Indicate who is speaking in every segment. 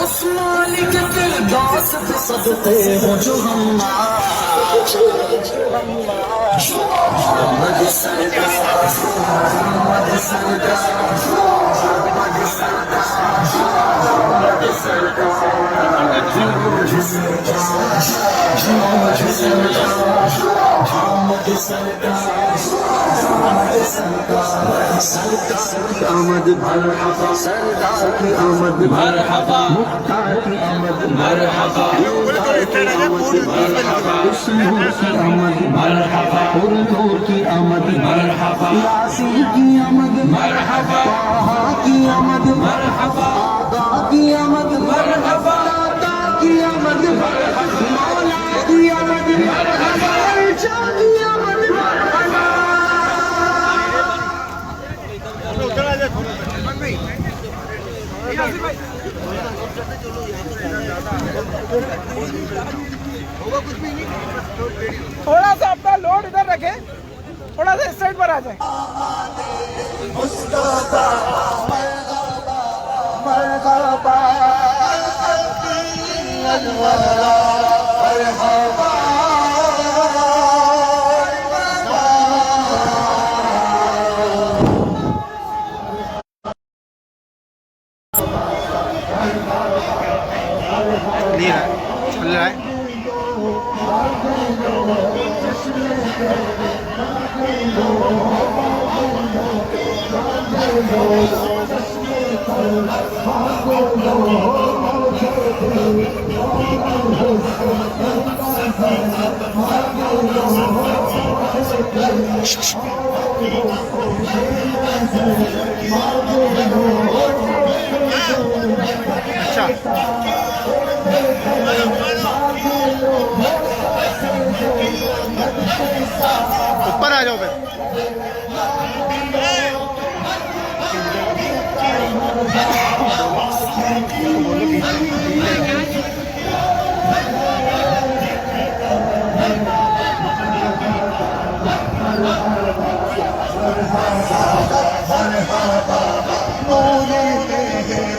Speaker 1: उस मालिक के दास पे सदते हो जो हम मोहम्मद सरदार मोहम्मद सरदार मोहम्मद आमद मरहबा सरदार की आमद मरहबा मुख्तार की आमद मरहबा मुख्तार की आमद मरहबा हुस्न की आमद मरहबा नूर की आमद मरहबा यासीन की आमद मरहबा ताहा की आमद मरहबा आगा की आमद मरहबा दाता की आमद मरहबा मौला की आमद मरहबा शाह की आमद मरहबा।
Speaker 2: थोड़ा सा अपना लोड इधर रखे, थोड़ा सा स्ट्रेट पर आ जाए।
Speaker 3: चल रहा है अच्छा ऊपर आ जाओ फिर।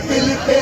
Speaker 1: दिल पे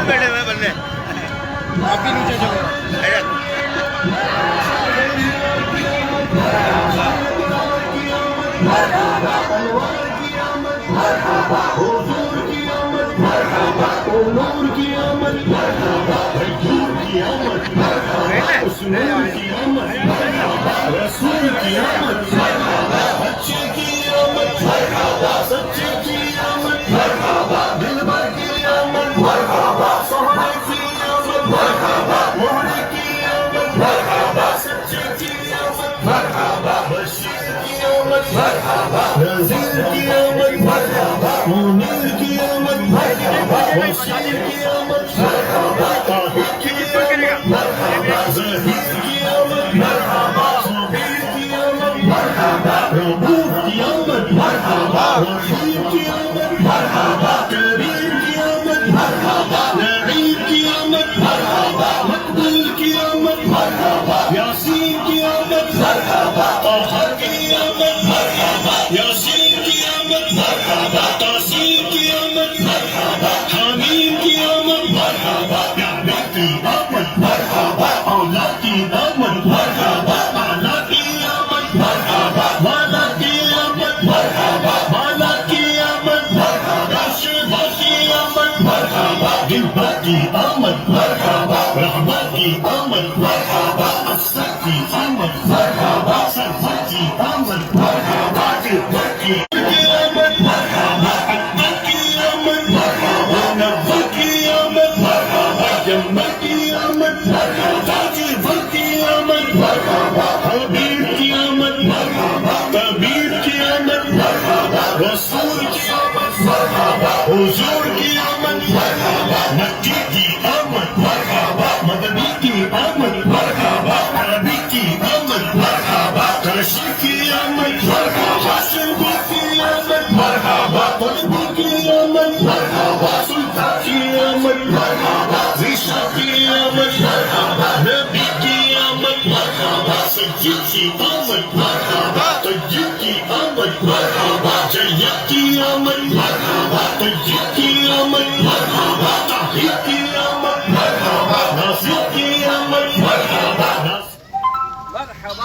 Speaker 3: बैठे हुए बंदे आप भी नीचे चलो।
Speaker 4: की आमद मरहबा, मोमिन की आमद मरहबा, बशीर की आमद मरहबा, ताहिर की आमद मरहबा, ज़हीर की आमद मरहबा, सबीर की आमद मरहबा, रऊफ की आमद मरहबा, रहीम की आमद मरहबा, करीम की आमद मरहबा, नईम की आमद मरहबा, मकबूल की आमद मरहबा, यासीन की आमद मरहबा, ताहा की आमद मरहबा, यासीन की आमद मरहबा, तासीन की आमद मरहबा, हामीम की आमद मरहबा, यानी की आमद मरहबा, औला की आमद मरहबा, आला की आमद मरहबा, वाला की आमद मरहबा, वाला की आमद मरहबा, शिवा की आमद मरहबा, दिलबर की आमद मरहबा, रहमा की आमद मरहबा, असर की आमद मरहबा, सरफर की आमद मरहबा, दिलबर की आमद मरहबा, अकबर की आमद मरहबा, नब्बी की आमद मरहबा, जम्मर की आमद मरहबा, जिबर की आमद मरहबा, हबीब की आमद मरहबा, कबीर की आमद मरहबा, रसूल की आमद मरहबा, हुजूर की आमद मरहबा, मक्की की आमद मरहबा, मदनी की आमद मरहबा, अरबी की आमद मरहबा, काशी की आमद मरहबा, शिरडी की आमद मरहबा, तलबी की आमद मरहबा, सुल्तान की आमद मरहबा, ज़ीशा की आमद मरहबा, नबी की आमद मरहबा, सज्जिद की आमद मरहबा, तय्यब की आमद मरहबा, जय्यद की आमद मरहबा, तय्यब की आमद मरहबा, ताहिर की आमद मरहबा, नासिर की आमद मरहबा,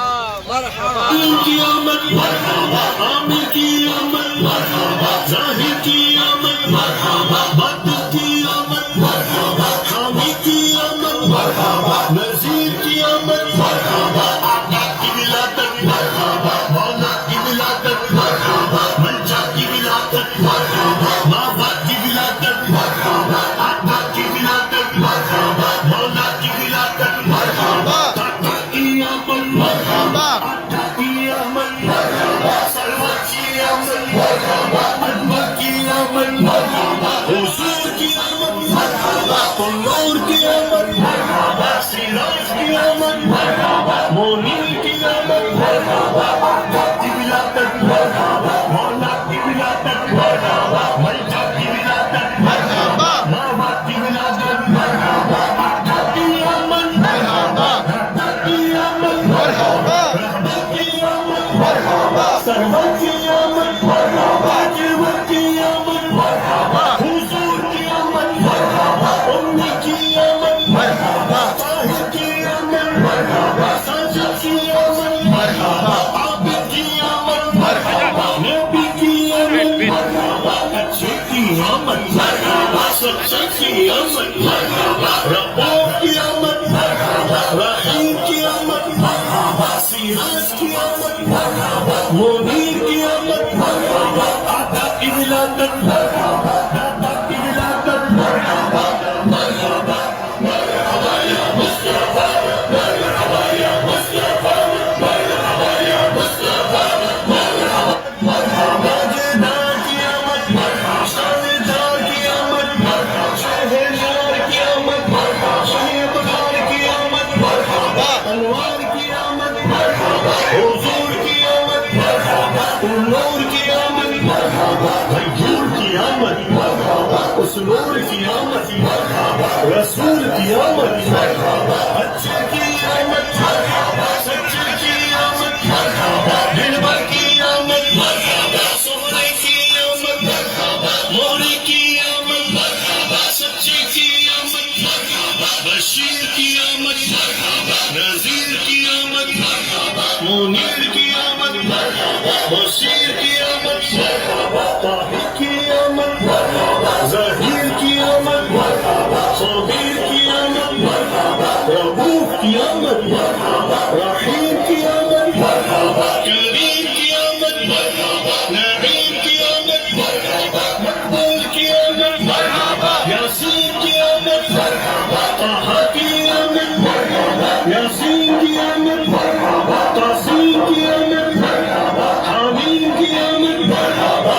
Speaker 4: आमीन की आमद मरहबा, आमिर की आमद मरहबा, ज़ाहिर की आमद मरहबा, बातिल की आमद मरहबा, हामी की आमद मरहबा, नज़ीर की आमद मरहबा, आका की विलादत मरहबा, मौला की विलादत मरहबा, मंजा की विलादत मरहबा, मावा की विलादत मरहबा, आका की विलादत मरहबा, मौला की विलादत मरहबा, ताका की आमद मरहबा, आका की आमद मरहबा, सरवर की आमद मरहबा, अकबर की आमद मरहबा, हुजूर की आमद मरहबा, कुल्लूर की आमद मरहबा, सिराज की आमद मरहबा, मोनीर की आमद मरहबा, आका की विलादत मरहबा, मौला की विलादत मरहबा, मंजा की विलादत मरहबा, मावा की विलादत मरहबा, आका की आमद मरहबा, आका की आमद मरहबा, रहमा की आमद मरहबा, सरवर की आमद मरहबा, जिवर की आमद मरहबा, हुजूर की आमद मरहबा, उम्मी की आमद मरहबा, ताहिर की आमद मरहबा, साजिद की आमद मरहबा, आबिद की आमद मरहबा, नबी की आमद मरहबा, अच्छे की आमद मरहबा, सच्चे की आमद मरहबा, रब्बों की आमद मरहबा, रहीम की आमद मरहबा, सिराज की आमद मरहबा, मुनीर की आमद मरहबा, आका की विलादत मरहबा, दाता की विलादत मरहबा, मरहबा मरहबा या मुस्तफा, मरहबा या मुस्तफा, मरहबा या मुस्तफा, मरहबा मरहबा, जेदार की आमद मरहबा, शानदार की आमद मरहबा, शहरयार की आमद मरहबा, शहबगार की आमद मरहबा, अनवार की आमद मरहबा, हुजूर की आमद मरहबा, नूर की आमद मरहबा, गयूर की आमद मरहबा, उस नूर की आमद मरहबा, रसूल की आमद मरहबा, अच्छे की आमद मरहबा, सच्चे की आमद मरहबा, दिलबर की आमद मरहबा, सोहरे की आमद मरहबा, मोरे की आमद मरहबा, सच्चे की आमद मरहबा, बशीर की आमद मरहबा, नज़ीर की आमद मरहबा, मुनीर की आमद मरहबा, बशीर की आमद मरहबा, ताहिर की आमद मरहबा, ज़हीर की आमद मरहबा, सबीर की आमद मरहबा, रऊफ की आमद मरहबा, रहीम की आमद मरहबा, करीम की आमद मरहबा, नईम की आमद मरहबा, मकबूल की आमद मरहबा, यासीन की आमद मरहबा, ताहा की आमद मरहबा, यासीन की आमद मरहबा, तासीन की आमद मरहबा, हामीम की आमद मरहबा,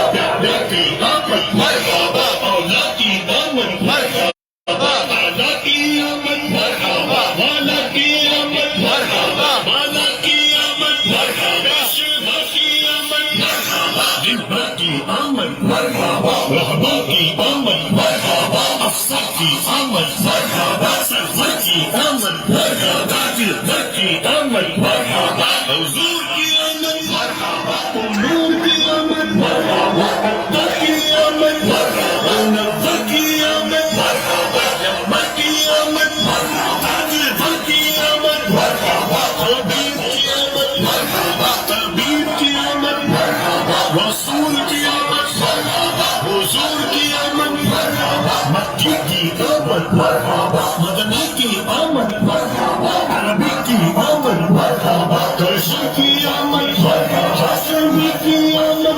Speaker 4: बाला की आमद बेशुदा की आमद दिलबर की आमद रहबा की आमद अफसर की आमद सरवर की आमद दिलबर की आमद हुजूर की आमद नूर की आमद अब्दा की आमद नज़र की आमद जम्मा की आमद दिलबर की आमद हबीब की आमद तबीब की आमद रसूल की आमद हुजूर की आमद मक्की की आमद मदनी की आमद अरबी की आमद कर्शी की आमद हाशमी की आमद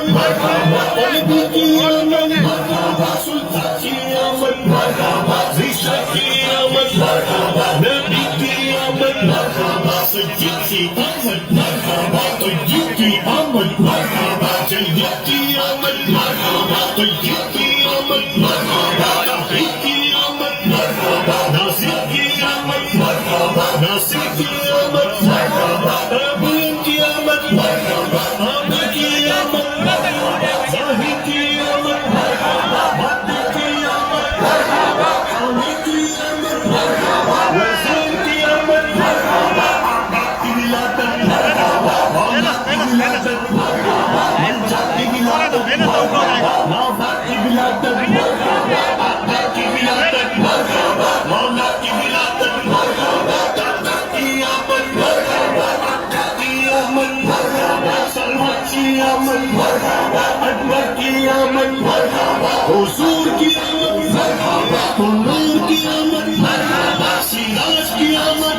Speaker 4: अरबी की आमद सुल्तान की आमद ज़ीशा की आमद नबी की आमद सज्जिद की आमद तय्यब की आमद जय्यद की आमद तय्यब की आमद तौहीद की आमद नासिर की आमद नासिर की आमद अमीन की आमद आमिर की आमद जाहिद की आमद बातिल की आमद हामिद की आमद वज़ीर की आमद आका की विलादत मौला की विलादत मंजा की विलादत नाबा की विलादत आका की विलादत मौला की विलादत दादा की आमद आका की आमद सरवर की आमद अकबर की आमद हुजूर की आमद नूर की आमद सिराज की आमद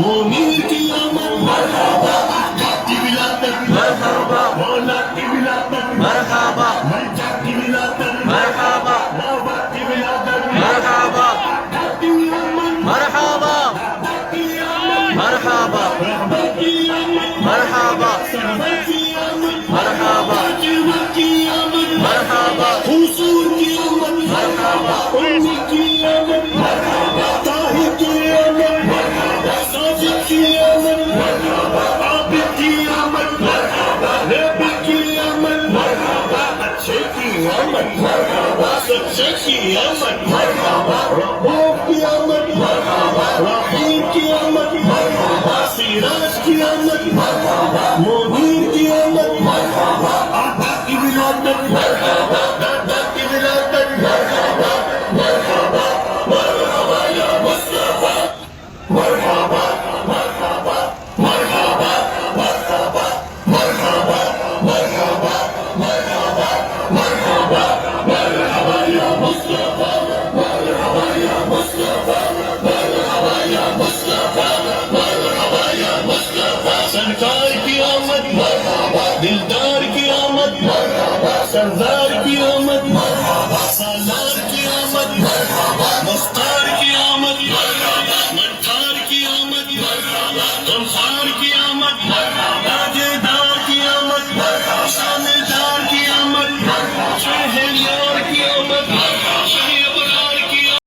Speaker 4: मुनीर की आमद आका की विलादत मौला की विलादत मंजा की विलादत नाबा की विलादत आका की आमद
Speaker 5: मरहबा
Speaker 4: की आमद
Speaker 5: मरहबा
Speaker 4: रहबा की आमद
Speaker 5: मरहबा
Speaker 4: सरवर की आमद
Speaker 5: मरहबा
Speaker 4: जिलवा की आमद
Speaker 5: मरहबा
Speaker 4: हुजूर की आमद उम्मी की आमद ताहिर की आमद साजिद की आमद आबिद की आमद नबी की आमद अच्छे की आमद सच्चे की आमद रऊफ की आमद रहीम की आमद सिराज की आमद मुनीर की आमद आका की विलादत दादा की विलादत मरहबा या मुस्तफा मरहबा मरहबा मरहबा मरहबा मरहबा मरहबा मरहबा मरहबा मरहबा या मुस्तफा मरहबा या मुस्तफा मरहबा या मुस्तफा मरहबा या मुस्तफा सरकार की आमद दिलदार